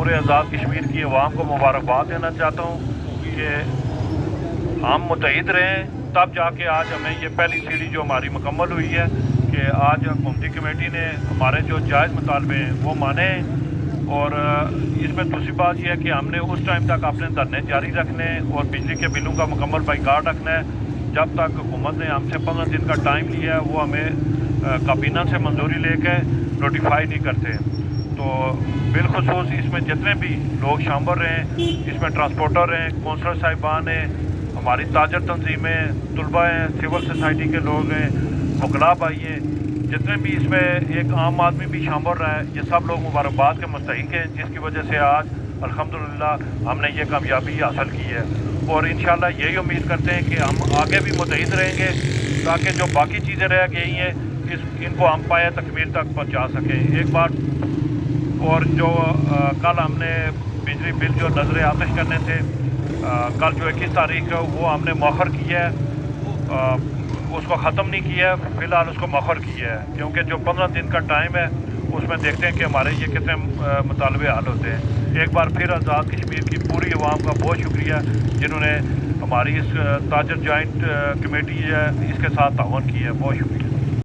पूरे आज़ाद कश्मीर की आवाम को मुबारकबाद देना चाहता हूँ कि हम मुतहिद रहें, तब जाके आज हमें ये पहली सीढ़ी जो हमारी मुकम्मल हुई है कि आज हुकूमती कमेटी ने हमारे जो जायज़ मुतालबे हैं वो माने। और इसमें दूसरी बात यह है कि हमने उस टाइम तक अपने धरने जारी रखने और बिजली के बिलों का मुकम्मल बाइकाट रखना है जब तक हुकूमत ने हमसे 15 दिन का टाइम लिया है, वो हमें काबीना से मंजूरी लेकर नोटिफाई नहीं करते। तो बिलखसूस इसमें जितने भी लोग शामिल रहे, इसमें ट्रांसपोर्टर हैं, कौंसलर साहिबान हैं, हमारी ताजर तंजीमें, तलबा हैं, सिविल सोसाइटी के लोग हैं, वकला भाई हैं, जितने भी इसमें एक आम आदमी भी शामिल रहा है, ये सब लोग मुबारकबाद के मुस्तहिक हैं, जिसकी वजह से आज अल्हम्दुलिल्लाह हमने ये कामयाबी हासिल की है। और इंशाल्लाह यही उम्मीद करते हैं कि हम आगे भी मुतहिद रहेंगे ताकि जो बाकी चीज़ें रह गई हैं इनको हम पाए तकमील तक पहुँचा सकें। एक बात और जो कल हमने बिजली बिल जो नजर आतिश करने थे, कल जो 21 तारीख है वो हमने मौखर किया है, उसको ख़त्म नहीं किया है, फ़िलहाल उसको मौखर किया है क्योंकि जो 15 दिन का टाइम है उसमें देखते हैं कि हमारे ये कितने मुतालबे हल होते हैं। एक बार फिर आज़ाद कश्मीर की पूरी आवाम का बहुत शुक्रिया जिन्होंने हमारी इस ताजर जॉइंट कमेटी है इसके साथ ताउन किया है। बहुत शुक्रिया।